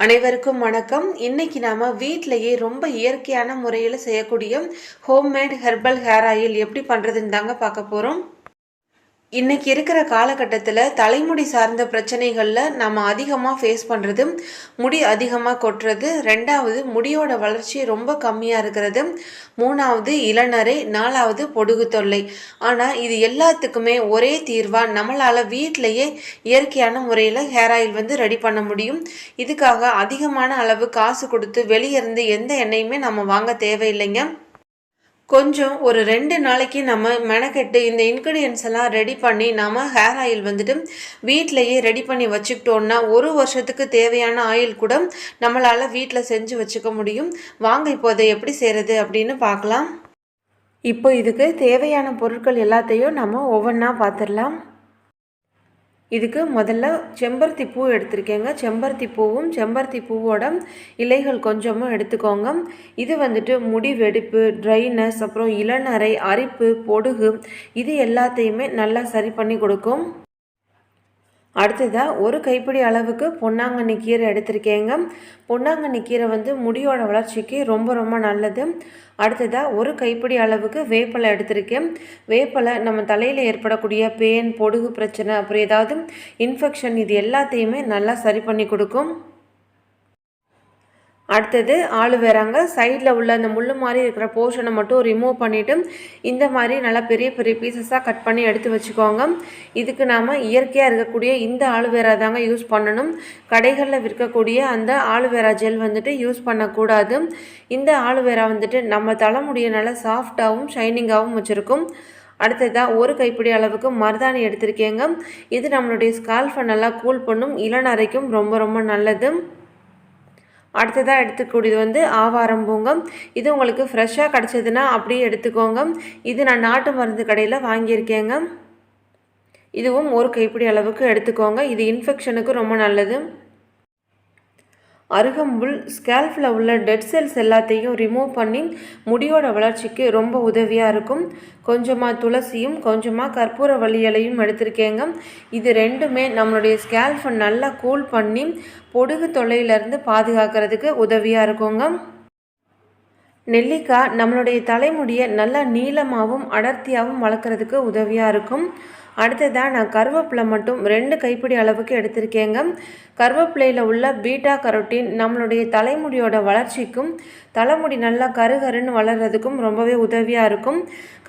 அனைவருக்கும் வணக்கம். இன்னைக்கு நாம வீட்லயே ரொம்ப இயற்கையான முறையில் செய்யக்கூடிய ஹோம்மேட் ஹெர்பல் ஹேர் ஆயில் எப்படி பண்றதுன்னு தாங்க பார்க்க போறோம். இன்னைக்கு இருக்கிற காலகட்டத்தில் தலைமுடி சார்ந்த பிரச்சனைகளில் நம்ம அதிகமாக ஃபேஸ் பண்ணுறது முடி அதிகமாக கொட்டுறது, ரெண்டாவது முடியோட வளர்ச்சி ரொம்ப கம்மியாக இருக்கிறது, மூணாவது இளநரை, நாலாவது பொடுகு தொல்லை. ஆனால் இது எல்லாத்துக்குமே ஒரே தீர்வாக நம்மளால் வீட்டிலையே இயற்கையான முறையில் ஹேர் ஆயில் ரெடி பண்ண முடியும். இதுக்காக அதிகமான அளவு காசு கொடுத்து வெளியே இருந்து எந்த எண்ணெயுமே நம்ம வாங்க தேவையில்லைங்க. கொஞ்சம் ஒரு 2 நாளைக்கு நம்ம மெனக்கெட்டு இந்த இன்க்ரீடியன்ஸ் எல்லாம் ரெடி பண்ணி நம்ம ஹேர் ஆயில் வீட்டிலையே ரெடி பண்ணி வச்சுக்கிட்டோன்னா 1 வருஷத்துக்கு தேவையான ஆயில் கூட நம்மளால் வீட்டில் செஞ்சு வச்சுக்க முடியும். வாங்க இப்போ அதை எப்படி செய்கிறது அப்படின்னு பார்க்கலாம். இப்போ இதுக்கு தேவையான பொருட்கள் எல்லாத்தையும் நம்ம ஒவ்வொன்றா பார்த்துடலாம். இதுக்கு முதல்ல செம்பருத்தி பூ எடுத்திருக்கேங்க. செம்பருத்தி பூவும் செம்பருத்தி பூவோட இலைகள் கொஞ்சமும் எடுத்துக்கோங்க. இது முடி வெடிப்பு, ட்ரைனஸ், அப்புறம் இளநரை, அரிப்பு, பொடுகு இது எல்லாத்தையுமே நல்லா சரி பண்ணி கொடுக்கும். அடுத்ததாக ஒரு கைப்பிடி அளவுக்கு பொன்னாங்கண்ணி கீரை எடுத்திருக்கேங்க. பொன்னாங்கண்ணி கீரை முடியோட வளர்ச்சிக்கு ரொம்ப ரொம்ப நல்லது. அடுத்ததாக ஒரு கைப்பிடி அளவுக்கு வேப்பலை எடுத்திருக்கேன். வேப்பலை நம்ம தலையில் ஏற்படக்கூடிய பேன், பொடுகு பிரச்சனை, அப்புறம் ஏதாவது இன்ஃபெக்ஷன் இது எல்லாத்தையுமே நல்லா சரி பண்ணி கொடுக்கும். அடுத்தது ஆலுவேராங்க. சைடில் உள்ள அந்த முள் மாதிரி இருக்கிற போர்ஷனை மட்டும் ரிமூவ் பண்ணிவிட்டு இந்த மாதிரி நல்லா பெரிய பெரிய பீசஸாக கட் பண்ணி எடுத்து வச்சுக்கோங்க. இதுக்கு நாம் இயற்கையாக இருக்கக்கூடிய இந்த ஆலுவேரா தாங்க யூஸ் பண்ணணும். கடைகளில் விற்கக்கூடிய அந்த ஆலுவேரா ஜெல் யூஸ் பண்ணக்கூடாது. இந்த ஆலுவேரா நம்ம தலைமுடியை நல்லா சாஃப்டாகவும் ஷைனிங்காகவும் வச்சுருக்கும். அடுத்ததாக ஒரு கைப்பிடி அளவுக்கு மருதாணி எடுத்திருக்கேங்க. இது நம்மளுடைய ஸ்கால்ஃபை நல்லா கூல் பண்ணும், இளநரைக்கும் ரொம்ப ரொம்ப நல்லது. அடுத்ததாக எடுத்துக்கூடியது ஆவாரம் பூங்க. இது உங்களுக்கு ஃப்ரெஷ்ஷாக கிடச்சதுன்னா அப்படியே எடுத்துக்கோங்க. இது நான் நாட்டு மருந்து கடையில் வாங்கியிருக்கேங்க. இதுவும் ஒரு கைப்பிடி அளவுக்கு எடுத்துக்கோங்க. இது இன்ஃபெக்ஷனுக்கு ரொம்ப நல்லது. அருகம்புல் ஸ்கேல்ஃபில் உள்ள டெட் செல்ஸ் எல்லாத்தையும் ரிமூவ் பண்ணி முடியோட வளர்ச்சிக்கு ரொம்ப உதவியாக இருக்கும். கொஞ்சமாக துளசியும் கொஞ்சமாக கற்பூரவள்ளி இலையும் எடுத்திருக்கேங்க. இது ரெண்டுமே நம்மளுடைய ஸ்கேல்ஃபை நல்லா கூல் பண்ணி பொடுகு தொல்லையிலேருந்து பாதுகாக்கிறதுக்கு உதவியாக இருக்குங்க. நெல்லிக்காய் நம்மளுடைய தலைமுடியை நல்லா நீளமாகவும் அடர்த்தியாகவும் வளர்க்குறதுக்கு உதவியாக இருக்கும். அடுத்ததாக நான் கருவேப்பிலை மட்டும் 2 கைப்பிடி அளவுக்கு எடுத்திருக்கேங்க. கருவேப்பிலையில் உள்ள பீட்டா கரோட்டின் நம்மளுடைய தலைமுடியோட வளர்ச்சிக்கும் தலைமுடி நல்லா கருகருன்னு வளர்கிறதுக்கும் ரொம்பவே உதவியாக இருக்கும்.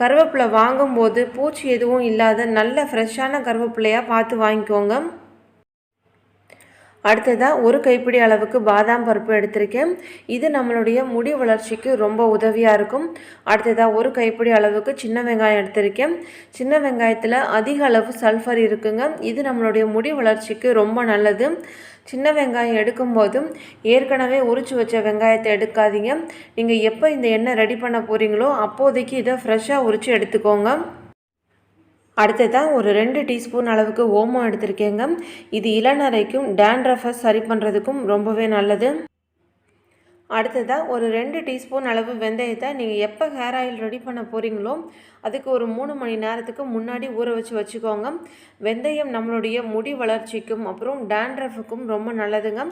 கருவேப்பிலை வாங்கும்போது பூச்சி எதுவும் இல்லாத நல்ல ஃப்ரெஷ்ஷான கருவேப்பிலையாக பார்த்து வாங்கிக்கோங்க. அடுத்ததாக ஒரு கைப்பிடி அளவுக்கு பாதாம் பருப்பு எடுத்திருக்கேன். இது நம்மளுடைய முடி வளர்ச்சிக்கு ரொம்ப உதவியாக இருக்கும். அடுத்ததாக ஒரு கைப்பிடி அளவுக்கு சின்ன வெங்காயம் எடுத்திருக்கேன். சின்ன வெங்காயத்தில் அதிக அளவு சல்ஃபர் இருக்குங்க. இது நம்மளுடைய முடி வளர்ச்சிக்கு ரொம்ப நல்லது. சின்ன வெங்காயம் எடுக்கும்போதும் ஏற்கனவே உரிச்சு வச்ச வெங்காயத்தை எடுக்காதீங்க. நீங்கள் எப்போ இந்த எண்ணெய் ரெடி பண்ண போகிறீங்களோ அப்போதைக்கு இதை ஃப்ரெஷ்ஷாக உரித்து எடுத்துக்கோங்க. அடுத்ததாக ஒரு 2 டீஸ்பூன் அளவுக்கு ஓமம் எடுத்திருக்கேங்க. இது இளநரைக்கும் டேண்ட்ரஃபை சரி பண்ணுறதுக்கும் ரொம்பவே நல்லது. அடுத்ததாக ஒரு 2 டீஸ்பூன் அளவு வெந்தயத்தை நீங்கள் எப்போ ஹேர் ஆயில் ரெடி பண்ண போகிறீங்களோ அதுக்கு ஒரு 3 மணி நேரத்துக்கு முன்னாடி ஊற வச்சுக்கோங்க. வெந்தயம் நம்மளுடைய முடி வளர்ச்சிக்கும் அப்புறம் டேண்ட்ரஃபுக்கும் ரொம்ப நல்லதுங்க.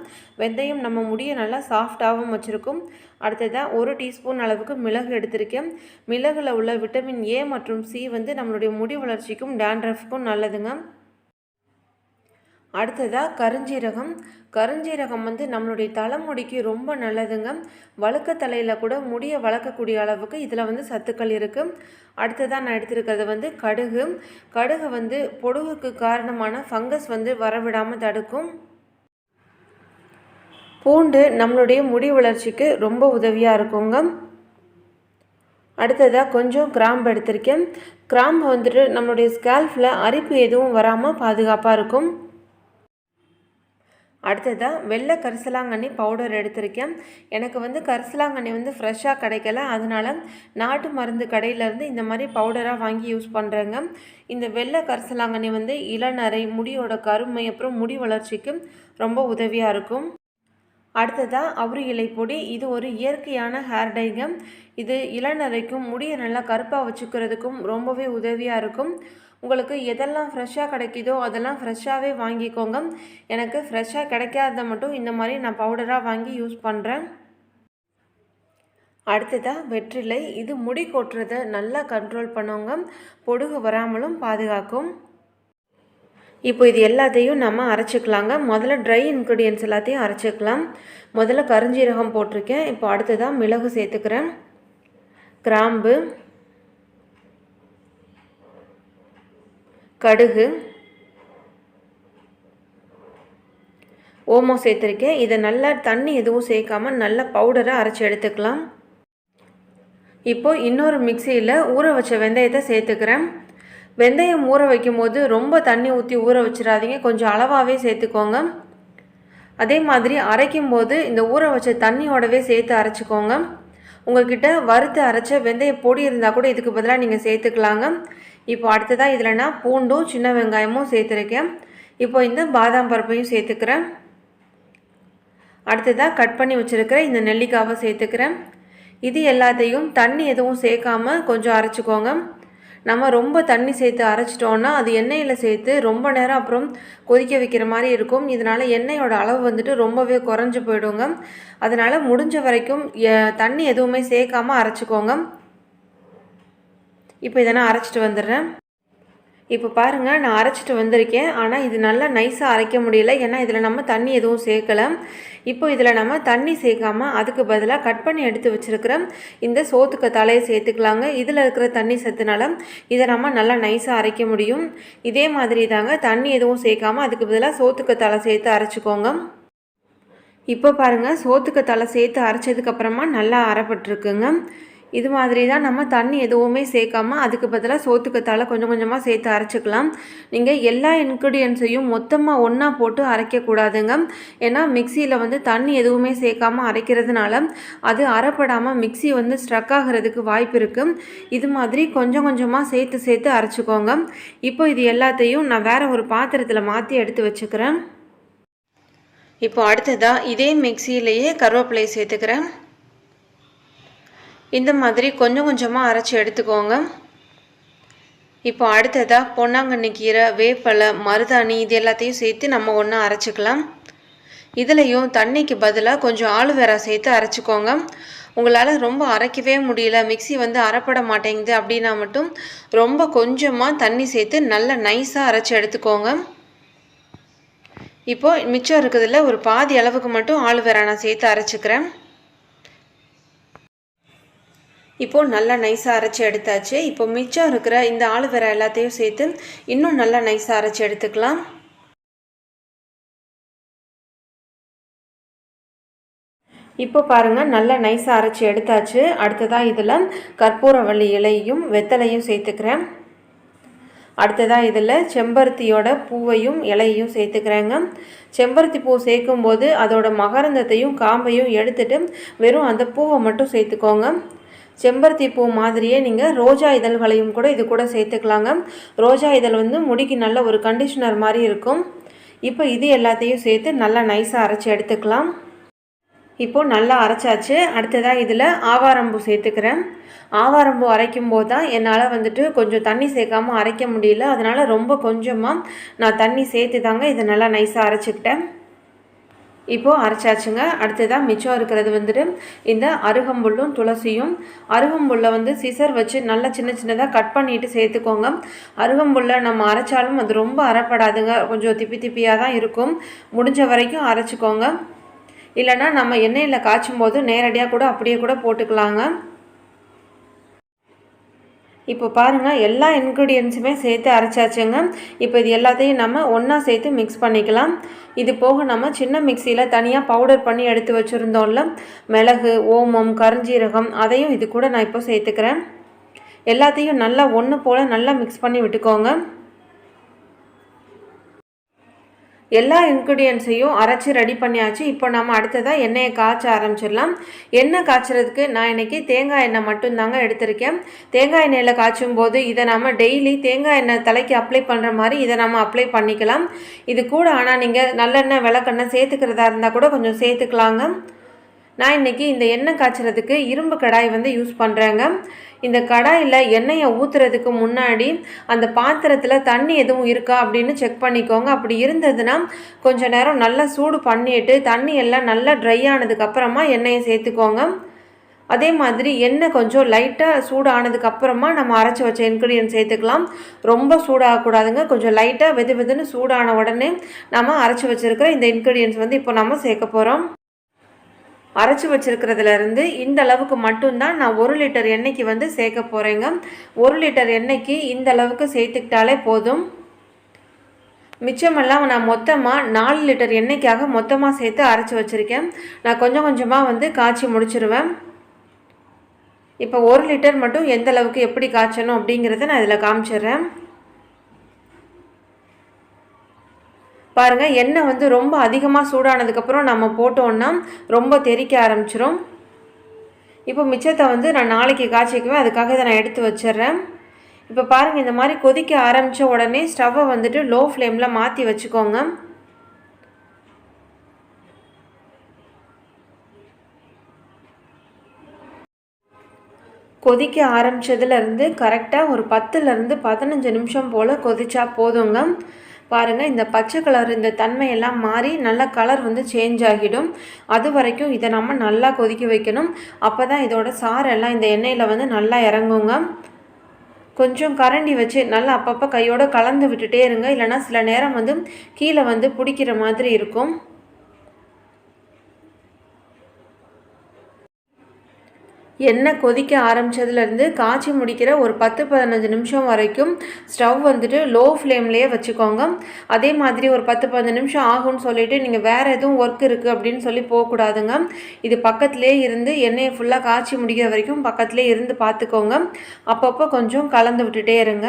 வெந்தயம் நம்ம முடியை நல்லா சாஃப்டாகவும் வச்சுருக்கும். அடுத்ததாக ஒரு டீஸ்பூன் அளவுக்கு மிளகு எடுத்திருக்கேன். மிளகுல உள்ள விட்டமின் ஏ மற்றும் சி நம்மளுடைய முடி வளர்ச்சிக்கும் டேண்ட்ரஃபுக்கும் நல்லதுங்க. அடுத்ததாக கருஞ்சீரகம். கருஞ்சீரகம் நம்மளுடைய தலைமுடிக்கு ரொம்ப நல்லதுங்க. வழுக்க தலையில் கூட முடியை வளர்க்கக்கூடிய அளவுக்கு இதில் சத்துக்கள் இருக்குது. அடுத்ததாக நான் எடுத்துருக்கிறது கடுகு. கடுகு பொடுகுக்கு காரணமான ஃபங்கஸ் வரவிடாமல் தடுக்கும். பூண்டு நம்மளுடைய முடி வளர்ச்சிக்கு ரொம்ப உதவியாக இருக்குங்க. அடுத்ததாக கொஞ்சம் கிராம்பு எடுத்திருக்கேன். கிராம்பு நம்மளுடைய ஸ்கேல்ஃபில் அரிப்பு எதுவும் வராமல் பாதுகாப்பாக இருக்கும். அடுத்ததாக வெள்ளை கரிசலாங்கண்ணி பவுடர் எடுத்திருக்கேன். எனக்கு கரிசலாங்கண்ணி ஃப்ரெஷ்ஷாக கிடைக்கல, அதனால் நாட்டு மருந்து கடையிலேருந்து இந்த மாதிரி பவுடராக வாங்கி யூஸ் பண்ணுறேங்க. இந்த வெள்ளை கரிசலாங்கண்ணி இளநரை, முடியோட கருமை, அப்புறம் முடி வளர்ச்சிக்கு ரொம்ப உதவியாக இருக்கும். அடுத்ததாக அவுரி இலை பொடி. இது ஒரு இயற்கையான ஹேர் டைங்க. இது இளநரைக்கும் முடியை நல்லா கருப்பாக வச்சுக்கிறதுக்கும் ரொம்பவே உதவியாக இருக்கும். உங்களுக்கு எதெல்லாம் ஃப்ரெஷ்ஷாக கிடைக்குதோ அதெல்லாம் ஃப்ரெஷ்ஷாகவே வாங்கிக்கோங்க. எனக்கு ஃப்ரெஷ்ஷாக கிடைக்காத மட்டும் இந்த மாதிரி நான் பவுடராக வாங்கி யூஸ் பண்ணுறேன். அடுத்ததாக வெற்றிலை. இது முடி கொட்டுறதை நல்லா கண்ட்ரோல் பண்ணுவோங்க, பொடுகு வராமலும் பாதுகாக்கும். இப்போ இது எல்லாத்தையும் நம்ம அரைச்சிக்கலாங்க. முதல்ல ட்ரை இன்க்ரீடியன்ட்ஸ் எல்லாத்தையும் அரைச்சிக்கலாம். முதல்ல கருஞ்சீரகம் போட்டிருக்கேன். இப்போ அடுத்ததாக மிளகு சேர்த்துக்கிறேன், கிராம்பு, கடுகு, ஓமம் சேர்த்துருக்கேன். இதை நல்லா தண்ணி எதுவும் சேர்க்காமல் நல்லா பவுடரை அரைச்சி எடுத்துக்கலாம். இப்போது இன்னொரு மிக்சியில் ஊற வச்ச வெந்தயத்தை சேர்த்துக்கிறேன். வெந்தயம் ஊற வைக்கும் போது ரொம்ப தண்ணி ஊற்றி ஊற வச்சிடாதீங்க, கொஞ்சம் அளவாகவே சேர்த்துக்கோங்க. அதே மாதிரி அரைக்கும் போது இந்த ஊற வச்ச தண்ணியோடவே சேர்த்து அரைச்சிக்கோங்க. உங்கள்கிட்ட வறுத்து அரைச்ச வெந்தய பொடி இருந்தால் கூட இதுக்கு பதிலாக நீங்கள் சேர்த்துக்கலாங்க. இப்போ அடுத்ததாக இதில் நான் பூண்டும் சின்ன வெங்காயமும் சேர்த்துருக்கேன். இப்போ இந்த பாதாம் பருப்பையும் சேர்த்துக்கிறேன். அடுத்ததாக கட் பண்ணி வச்சுருக்கிற இந்த நெல்லிக்காவை சேர்த்துக்கிறேன். இது எல்லாத்தையும் தண்ணி எதுவும் சேர்க்காம கொஞ்சம் அரைச்சிக்கோங்க. நம்ம ரொம்ப தண்ணி சேர்த்து அரைச்சிட்டோன்னா அது எண்ணெயில் சேர்த்து ரொம்ப நேரம் அப்புறம் கொதிக்க வைக்கிற மாதிரி இருக்கும். இதனால் எண்ணெயோட அளவு வந்துட்டு ரொம்பவே குறைஞ்சி போயிடுங்க. அதனால் முடிஞ்ச வரைக்கும் தண்ணி எதுவுமே சேர்க்காம அரைச்சிக்கோங்க. இப்போ இதை நான் அரைச்சிட்டு வந்துடுறேன். இப்போ பாருங்கள், நான் அரைச்சிட்டு வந்திருக்கேன். ஆனால் இது நல்லா நைஸாக அரைக்க முடியல, ஏன்னா இதில் நம்ம தண்ணி எதுவும் சேர்க்கலை. இப்போ இதில் நம்ம தண்ணி சேர்க்காமல் அதுக்கு பதிலாக கட் பண்ணி எடுத்து வச்சுருக்கிற இந்த சோத்துக்கத்தாழையை சேர்த்துக்கலாங்க. இதில் இருக்கிற தண்ணி சத்துனால இதை நம்ம நல்லா நைஸாக அரைக்க முடியும். இதே மாதிரி தாங்க, தண்ணி எதுவும் சேர்க்காமல் அதுக்கு பதிலாக சோத்துக்கத்தாழை சேர்த்து அரைச்சிக்கோங்க. இப்போ பாருங்கள், சோத்துக்கத்தாழை சேர்த்து அரைச்சதுக்கப்புறமா நல்லா அரைப்பட்டுருக்குங்க. இது மாதிரி தான் நம்ம தண்ணி எதுவுமே சேர்க்காமல் அதுக்கு பதிலாக சோத்துக்கத்தாழை கொஞ்சம் கொஞ்சமாக சேர்த்து அரைச்சிக்கலாம். நீங்கள் எல்லா இன்க்ரீடியன்ஸையும் மொத்தமாக ஒன்றா போட்டு அரைக்கக்கூடாதுங்க. ஏன்னா மிக்சியில் வந்து தண்ணி எதுவுமே சேர்க்காமல் அரைக்கிறதுனால அது அரைப்படாமல் மிக்சி வந்து ஸ்ட்ரக் ஆகிறதுக்கு வாய்ப்பு இருக்குது. இது மாதிரி கொஞ்சம் கொஞ்சமாக சேர்த்து சேர்த்து அரைச்சிக்கோங்க. இப்போ இது எல்லாத்தையும் நான் வேறு ஒரு பாத்திரத்தில் மாற்றி எடுத்து வச்சுக்கிறேன். இப்போ அடுத்ததாக இதே மிக்சியிலேயே கருவேப்பிலையை சேர்த்துக்கிறேன். இந்த மாதிரி கொஞ்சம் கொஞ்சமாக அரைச்சி எடுத்துக்கோங்க. இப்போ அடுத்ததாக பொன்னாங்கண்ணி கீரை, வேப்பலை, மருதாணி இது எல்லாத்தையும் சேர்த்து நம்ம ஒன்றா அரைச்சிக்கலாம். இதுலேயும் தண்ணிக்கு பதிலாக கொஞ்சம் ஆலுவேரா சேர்த்து அரைச்சிக்கோங்க. உங்களால் ரொம்ப அரைக்கவே முடியல, மிக்சி வந்து அரைப்பட மாட்டேங்குது அப்படின்னா மட்டும் ரொம்ப கொஞ்சமாக தண்ணி சேர்த்து நல்லா நைஸாக அரைச்சி எடுத்துக்கோங்க. இப்போது மிச்சம் இருக்கிறதுல ஒரு பாதி அளவுக்கு மட்டும் ஆலுவேரா நான் சேர்த்து அரைச்சிக்கிறேன். இப்போது நல்லா நைஸாக அரைச்சி எடுத்தாச்சு. இப்போ மிச்சம் இருக்கிற இந்த ஆலுவேரா எல்லாத்தையும் சேர்த்து இன்னும் நல்லா நைஸாக அரைச்சி எடுத்துக்கலாம். இப்போ பாருங்கள், நல்லா நைஸாக அரைச்சி எடுத்தாச்சு. அடுத்ததாக இதில் கற்பூரவள்ளி இலையும் வெத்தலையும் சேர்த்துக்கிறேன். அடுத்ததாக இதில் செம்பருத்தியோட பூவையும் இலையையும் சேர்த்துக்கிறேங்க. செம்பருத்தி பூ சேர்க்கும்போது அதோட மகரந்தத்தையும் காம்பையும் எடுத்துட்டு வெறும் அந்த பூவை மட்டும் சேர்த்துக்கோங்க. செம்பருத்தி பூ மாதிரியே நீங்கள் ரோஜா இதழ்களையும் கூட இது கூட சேர்த்துக்கலாங்க. ரோஜா இதழ் வந்து முடிக்கு நல்ல ஒரு கண்டிஷனர் மாதிரி இருக்கும். இப்போ இது எல்லாத்தையும் சேர்த்து நல்லா நைஸாக அரைச்சி எடுத்துக்கலாம். இப்போது நல்லா அரைச்சாச்சு. அடுத்ததாக இதில் ஆவாரம்பூ சேர்த்துக்கிறேன். ஆவாரம்பூ அரைக்கும் போது தான் என்னால் வந்துட்டு கொஞ்சம் தண்ணி சேர்க்காமல் அரைக்க முடியல, அதனால் ரொம்ப கொஞ்சமாக நான் தண்ணி சேர்த்து தாங்க இதை நல்லா நைஸாக அரைச்சிக்கிட்டேன். இப்போது அரைச்சாச்சுங்க. அடுத்ததாக மிச்சம் இருக்கிறது வந்துட்டு இந்த அருகம்புல்லும் துளசியும். அருகம்புல்லை வந்து சிசர் வச்சு நல்லா சின்ன சின்னதாக கட் பண்ணிவிட்டு சேர்த்துக்கோங்க. அருகம்புல்லை நம்ம அரைச்சாலும் அது ரொம்ப அரைப்படாதுங்க, கொஞ்சம் திப்பி திப்பியாக தான் இருக்கும். முடிஞ்ச வரைக்கும் அரைச்சிக்கோங்க. இல்லைனா நம்ம எண்ணெயில் காய்ச்சும் போது நேரடியாக கூட அப்படியே கூட போட்டுக்கலாங்க. இப்போ பாருங்கள், எல்லா இன்க்ரீடியன்ஸுமே சேர்த்து அரைச்சாச்சுங்க. இப்போ இது எல்லாத்தையும் நம்ம ஒன்றா சேர்த்து மிக்ஸ் பண்ணிக்கலாம். இது போக நம்ம சின்ன மிக்சியில் தனியாக பவுடர் பண்ணி எடுத்து வச்சுருந்தோம்ல, மிளகு, ஓமம், கருஞ்சீரகம், அதையும் இது கூட நான் இப்போ சேர்த்துக்கிறேன். எல்லாத்தையும் நல்லா ஒன்று போல் நல்லா மிக்ஸ் பண்ணி விட்டுக்கோங்க. எல்லா இன்க்ரீடியன்ஸையும் அரைச்சி ரெடி பண்ணியாச்சு. இப்போ நம்ம அடுத்ததாக எண்ணெயை காய்ச்ச ஆரம்பிச்சிடலாம். எண்ணெய் காய்ச்சறதுக்கு நான் இன்றைக்கி தேங்காய் எண்ணெய் மட்டும்தாங்க எடுத்திருக்கேன். தேங்காய் எண்ணெயில் காய்ச்சும் போது இதை நம்ம டெய்லி தேங்காய் எண்ணெய் தலைக்கு அப்ளை பண்ணுற மாதிரி இதை நம்ம அப்ளை பண்ணிக்கலாம். இது கூட ஆனால் நீங்கள் நல்லெண்ணெய், விளக்கெண்ணெய் சேர்த்துக்கிறதா இருந்தால் கூட கொஞ்சம் சேர்த்துக்கலாங்க. நான் இன்றைக்கி இந்த எண்ணெய் காய்ச்சறதுக்கு இரும்பு கடாய் வந்து யூஸ் பண்ணுறேங்க. இந்த கடாயில் எண்ணெயை ஊற்றுறதுக்கு முன்னாடி அந்த பாத்திரத்தில் தண்ணி எதுவும் இருக்கா அப்படின்னு செக் பண்ணிக்கோங்க. அப்படி இருந்ததுன்னா கொஞ்சம் நேரம் நல்லா சூடு பண்ணிவிட்டு தண்ணி எல்லாம் நல்லா ட்ரை ஆனதுக்கப்புறமா எண்ணெயை சேர்த்துக்கோங்க. அதே மாதிரி எண்ணெய் கொஞ்சம் லைட்டாக சூடானதுக்கப்புறமா நம்ம அரைச்சி வச்ச இன்க்ரீடியன்ட் சேர்த்துக்கலாம். ரொம்ப சூடாகக்கூடாதுங்க. கொஞ்சம் லைட்டாக வெது வெதுன்னு சூடான உடனே நம்ம அரைச்சி வச்சுருக்கிற இந்த இன்க்ரீடியன்ட்ஸ் வந்து இப்போ நம்ம சேர்க்க போகிறோம். அரைச்சி வச்சுருக்கிறதுலேருந்து இந்த அளவுக்கு மட்டும்தான் நான் 1 லிட்டர் எண்ணெய்க்கு வந்து சேர்க்க போகிறேங்க. 1 லிட்டர் எண்ணெய்க்கு இந்த அளவுக்கு சேர்த்துக்கிட்டாலே போதும். மிச்சமெல்லாம் நான் மொத்தமாக 4 லிட்டர் எண்ணெய்க்காக மொத்தமாக சேர்த்து அரைச்சி வச்சுருக்கேன். நான் கொஞ்சம் கொஞ்சமாக வந்து காய்ச்சி முடிச்சிருவேன். இப்போ 1 லிட்டர் மட்டும் எந்த அளவுக்கு எப்படி காய்ச்சணும் அப்படிங்கிறத நான் இதில் காமிச்சிடுறேன். பாருங்கள், எண்ணெய் வந்து ரொம்ப அதிகமாக சூடானதுக்கப்புறம் நம்ம போட்டோன்னா ரொம்ப தெறிக்க ஆரம்பிச்சிரும். இப்போ மிச்சத்தை வந்து நான் நாளைக்கு காய்ச்சிக்குவேன். அதுக்காக இதை நான் எடுத்து வச்சிடுறேன். இப்போ பாருங்கள், இந்த மாதிரி கொதிக்க ஆரம்பித்த உடனே ஸ்டவ்வை வந்துட்டு லோ ஃப்ளேமில் மாற்றி வச்சுக்கோங்க. கொதிக்க ஆரம்பித்ததுலேருந்து கரெக்டாக ஒரு 10லேருந்து 15 நிமிஷம் போல் கொதிச்சா போதுங்க. பாருங்கள், இந்த பச்சை கலர் இந்த தன்மையெல்லாம் மாறி நல்லா கலர் வந்து சேஞ்ச் ஆகிடும். அது வரைக்கும் இதை நம்ம நல்லா கொதிக்க வைக்கணும். அப்போ தான் இதோட சாரெல்லாம் இந்த எண்ணெயில் வந்து நல்லா இறங்குங்க. கொஞ்சம் கரண்டி வச்சு நல்லா அப்பப்போ கையோடு கலந்து விட்டுட்டே இருங்க. இல்லைனா சில நேரம் வந்து கீழே வந்து பிடிக்கிற மாதிரி இருக்கும். எண்ணெய் கொதிக்க ஆரம்பித்ததுலேருந்து காய்ச்சி முடிக்கிற ஒரு 10-15 நிமிஷம் வரைக்கும் ஸ்டவ் வந்துட்டு லோ ஃப்ளேம்லேயே வச்சுக்கோங்க. அதே மாதிரி ஒரு 10-15 நிமிஷம் ஆகும்னு சொல்லிவிட்டு நீங்கள் வேறு எதுவும் ஒர்க் இருக்குது அப்படின்னு சொல்லி போகக்கூடாதுங்க. இது பக்கத்துலேயே இருந்து எண்ணெயை ஃபுல்லாக காய்ச்சி முடிக்கிற வரைக்கும் பக்கத்துலேயே இருந்து பார்த்துக்கோங்க. அப்பப்போ கொஞ்சம் கலந்து விட்டுட்டே இருங்க.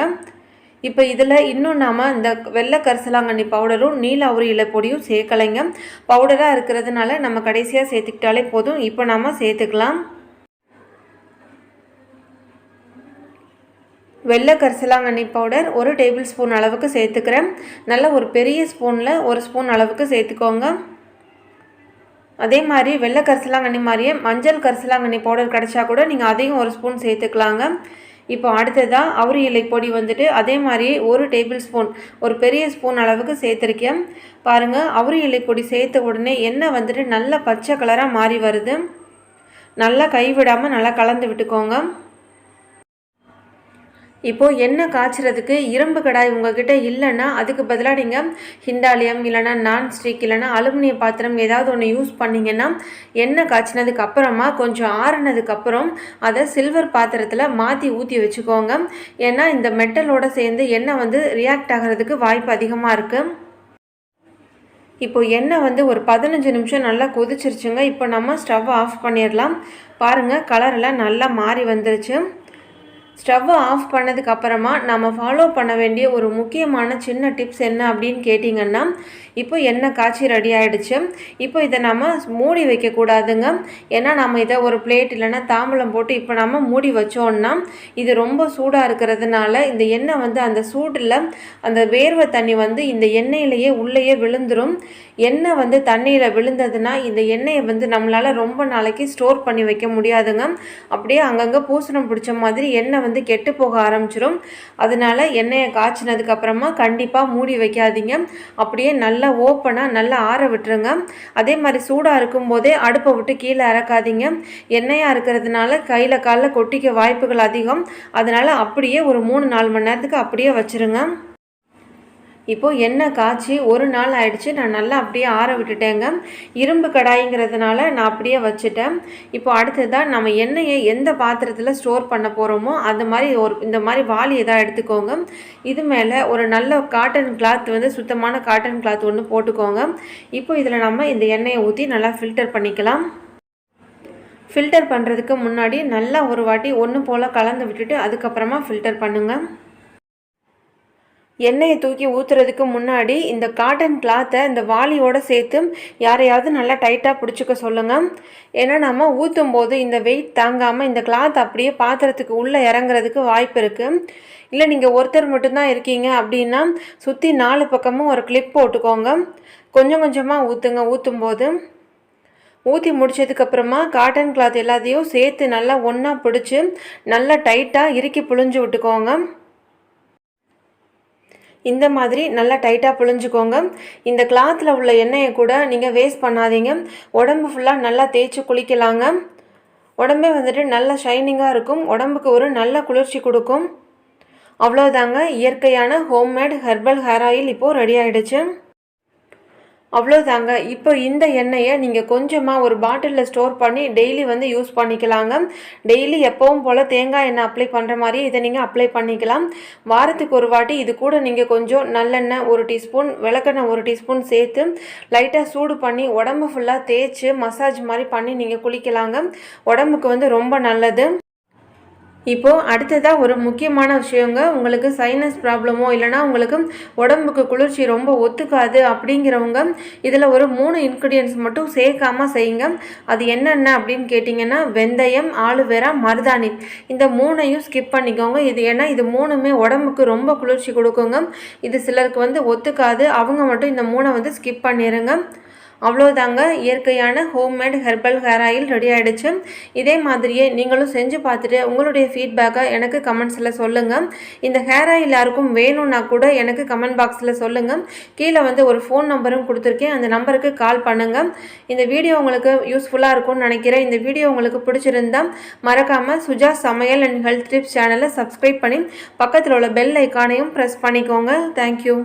இப்போ இதில் இன்னும் நாம் இந்த வெள்ளை கரிசலாங்கண்ணி பவுடரும் நீல அவுரி இலை பொடியும் சேர்க்கலைங்க. பவுடராக இருக்கிறதுனால நம்ம கடைசியாக சேர்த்துக்கிட்டாலே போதும். இப்போ நாம் சேர்த்துக்கலாம். வெள்ளை கரிசலாங்கண்ணி பவுடர் 1 டேபிள் ஸ்பூன் அளவுக்கு சேர்த்துக்கிறேன். நல்ல ஒரு பெரிய ஸ்பூனில் 1 ஸ்பூன் அளவுக்கு சேர்த்துக்கோங்க. அதே மாதிரி வெள்ளை கரிசலாங்கண்ணி மாதிரியே மஞ்சள் கரிசலாங்கண்ணி பவுடர் கிடச்சா கூட நீங்கள் அதையும் 1 ஸ்பூன் சேர்த்துக்கலாங்க. இப்போ அடுத்ததாக அவுரி இலை பொடி வந்துட்டு அதே மாதிரி 1 டேபிள் ஸ்பூன் ஒரு பெரிய ஸ்பூன் அளவுக்கு சேர்த்துருக்கேன். பாருங்கள், அவுரி இலை பொடி சேர்த்த உடனே எண்ணெய் வந்துட்டு நல்ல பச்சை கலராக மாறி வருது. நல்லா கைவிடாமல் நல்லா கலந்து விட்டுக்கோங்க. இப்போது எண்ணெய் காய்ச்சறதுக்கு இரும்பு கடாய் உங்கள்கிட்ட இல்லைன்னா அதுக்கு பதிலாக நீங்கள் ஹிண்டாலியம் இல்லைனா நான்ஸ்டிக் இல்லைனா அலுமினிய பாத்திரம் ஏதாவது ஒன்று யூஸ் பண்ணிங்கன்னா எண்ணெய் காய்ச்சினதுக்கு அப்புறமா கொஞ்சம் ஆறுனதுக்கப்புறம் அதை சில்வர் பாத்திரத்தில் மாற்றி ஊற்றி வச்சுக்கோங்க. ஏன்னா இந்த மெட்டலோடு சேர்ந்து எண்ணெய் வந்து ரியாக்ட் ஆகிறதுக்கு வாய்ப்பு அதிகமாக இருக்குது. இப்போது எண்ணெய் வந்து ஒரு 15 நிமிஷம் நல்லா கொதிச்சிருச்சுங்க. இப்போ நம்ம ஸ்டவ் ஆஃப் பண்ணிடலாம். பாருங்கள், கலரெல்லாம் நல்லா மாறி வந்துருச்சு. ஸ்டவ்வை ஆஃப் பண்ணதுக்கப்புறமா நம்ம ஃபாலோ பண்ண வேண்டிய ஒரு முக்கியமான சின்ன டிப்ஸ் என்ன அப்படின்னு கேட்டிங்கன்னா, இப்போ எண்ணெய் காய்ச்சி ரெடி ஆகிடுச்சு. இப்போ இதை நம்ம மூடி வைக்கக்கூடாதுங்க. ஏன்னா நம்ம இதை ஒரு பிளேட் இல்லைன்னா தாம்பூலம் போட்டு இப்போ நம்ம மூடி வச்சோன்னா இது ரொம்ப சூடாக இருக்கிறதுனால இந்த எண்ணெய் வந்து அந்த சூடில் அந்த வேர்வை தண்ணி வந்து இந்த எண்ணெயிலேயே உள்ளேயே விழுந்துடும். எண்ணெய் வந்து தண்ணியில் விழுந்ததுன்னா இந்த எண்ணெயை வந்து நம்மளால் ரொம்ப நாளைக்கு ஸ்டோர் பண்ணி வைக்க முடியாதுங்க. அப்படியே அங்கங்கே பூசணம் பிடிச்ச மாதிரி எண்ணெய் வந்து கெட்டு போக ஆரம்பிச்சிடும். அதனால எண்ணெயை காய்ச்சினதுக்கப்புறமா கண்டிப்பாக மூடி வைக்காதீங்க. அப்படியே நல்லா ஓப்பனாக நல்லா ஆற விட்டுருங்க. அதே மாதிரி சூடாக இருக்கும்போதே அடுப்பை விட்டு கீழே இறக்காதீங்க. எண்ணெயாக இருக்கிறதுனால கையில் காலில் கொட்டிக்க வாய்ப்புகள் அதிகம். அதனால் அப்படியே ஒரு 3-4 மணி நேரத்துக்கு அப்படியே வச்சுருங்க. இப்போது எண்ணெய் காய்ச்சி 1 நாள் ஆயிடுச்சு. நான் நல்லா அப்படியே ஆற விட்டுட்டேங்க. இரும்பு கடாய்ங்கிறதுனால நான் அப்படியே வச்சுட்டேன். இப்போ அடுத்ததாக நம்ம எண்ணெயை எந்த பாத்திரத்தில் ஸ்டோர் பண்ண போகிறோமோ அந்த மாதிரி இந்த மாதிரி வாளி எதாவது எடுத்துக்கோங்க. இது மேலே ஒரு நல்ல காட்டன் கிளாத் வந்து சுத்தமான காட்டன் கிளாத் ஒன்று போட்டுக்கோங்க. இப்போ இதில் நம்ம இந்த எண்ணெயை ஊற்றி நல்லா ஃபில்டர் பண்ணிக்கலாம். ஃபில்டர் பண்ணுறதுக்கு முன்னாடி நல்லா ஒரு வாட்டி ஒன்று போல் கலந்து விட்டுட்டு அதுக்கப்புறமா ஃபில்டர் பண்ணுங்கள். எண்ணெயை தூக்கி ஊற்றுறதுக்கு முன்னாடி இந்த காட்டன் கிளாத்தை இந்த வாளியோடு சேர்த்து யாரையாவது நல்லா டைட்டாக பிடிச்சிக்க சொல்லுங்கள். ஏன்னா நம்ம ஊற்றும் போது இந்த வெயிட் தாங்காமல் இந்த கிளாத் அப்படியே பாத்திரத்துக்கு உள்ளே இறங்குறதுக்கு வாய்ப்பு இருக்குது. இல்லை நீங்கள் ஒருத்தர் மட்டும்தான் இருக்கீங்க அப்படின்னா சுற்றி 4 பக்கமும் ஒரு கிளிப் போட்டுக்கோங்க. கொஞ்சம் கொஞ்சமாக ஊற்றுங்க. ஊற்றும்போது ஊற்றி முடிச்சதுக்கப்புறமா காட்டன் கிளாத் எல்லாத்தையும் சேர்த்து நல்லா ஒன்றா பிடிச்சி நல்லா டைட்டாக இறுக்கி புழிஞ்சு விட்டுக்கோங்க. இந்த மாதிரி நல்லா டைட்டாக புழிஞ்சுக்கோங்க. இந்த கிளாத்தில் உள்ள எண்ணெயை கூட நீங்கள் வேஸ்ட் பண்ணாதீங்க. உடம்பு ஃபுல்லாக நல்லா தேய்ச்சி குளிக்கலாங்க. உடம்பே வந்துட்டு நல்லா ஷைனிங்காக இருக்கும். உடம்புக்கு ஒரு நல்ல குளிர்ச்சி கொடுக்கும். அவ்வளோதாங்க, இயற்கையான ஹோம்மேட் ஹெர்பல் ஹேர் ஆயில் இப்போது ரெடி ஆகிடுச்சு. அவ்வளோதாங்க. இப்போ இந்த எண்ணெயை நீங்கள் கொஞ்சமாக ஒரு பாட்டிலில் ஸ்டோர் பண்ணி டெய்லி வந்து யூஸ் பண்ணிக்கலாங்க. டெய்லி எப்பவும் போல் தேங்காய் எண்ணெய் அப்ளை பண்ணுற மாதிரி இதை நீங்கள் அப்ளை பண்ணிக்கலாம். வாரத்துக்கு ஒரு வாட்டி இது கூட நீங்கள் கொஞ்சம் நல்லெண்ணெய் 1 டீஸ்பூன், விளக்கெண்ணெய் 1 டீஸ்பூன் சேர்த்து லைட்டாக சூடு பண்ணி உடம்பு ஃபுல்லாக தேய்ச்சி மசாஜ் மாதிரி பண்ணி நீங்கள் குளிக்கலாங்க. உடம்புக்கு வந்து ரொம்ப நல்லது. இப்போது அடுத்ததாக ஒரு முக்கியமான விஷயங்க, உங்களுக்கு சைனஸ் ப்ராப்ளமோ இல்லைனா உங்களுக்கு உடம்புக்கு குளிர்ச்சி ரொம்ப ஒத்துக்காது அப்படிங்கிறவங்க இதில் ஒரு 3 இன்க்ரீடியன்ட்ஸ் மட்டும் சேர்க்காமல் செய்யுங்க. அது என்னென்ன அப்படின்னு கேட்டிங்கன்னா, வெந்தயம், ஆலுவேரா, மருதாணி, இந்த 3ஐயும் ஸ்கிப் பண்ணிக்கோங்க. இது ஏன்னா இது 3மே உடம்புக்கு ரொம்ப குளிர்ச்சி கொடுக்குங்க. இது சிலருக்கு வந்து ஒத்துக்காது, அவங்க மட்டும் இந்த 3 வந்து ஸ்கிப் பண்ணிடுங்க. அவ்வளோதாங்க, இயற்கையான homemade herbal hair oil ready ஆகிடுச்சு. இதே மாதிரியே நீங்களும் செஞ்சு பார்த்துட்டு உங்களுடைய ஃபீட்பேக்கை எனக்கு கமெண்ட்ஸில் சொல்லுங்கள். இந்த ஹேர் ஆயில் யாருக்கும் வேணும்னா கூட எனக்கு கமெண்ட் பாக்ஸில் சொல்லுங்கள். கீழே வந்து ஒரு ஃபோன் நம்பரும் கொடுத்துருக்கேன், அந்த நம்பருக்கு கால் பண்ணுங்கள். இந்த வீடியோ உங்களுக்கு யூஸ்ஃபுல்லாக இருக்கும்னு நினைக்கிறேன். இந்த வீடியோ உங்களுக்கு பிடிச்சிருந்தால் மறக்காமல் சுஜா சமையல் அண்ட் ஹெல்த் டிப்ஸ் சேனலை சப்ஸ்கிரைப் பண்ணி பக்கத்தில் உள்ள பெல் ஐக்கானையும் ப்ரெஸ் பண்ணிக்கோங்க. தேங்க்யூ.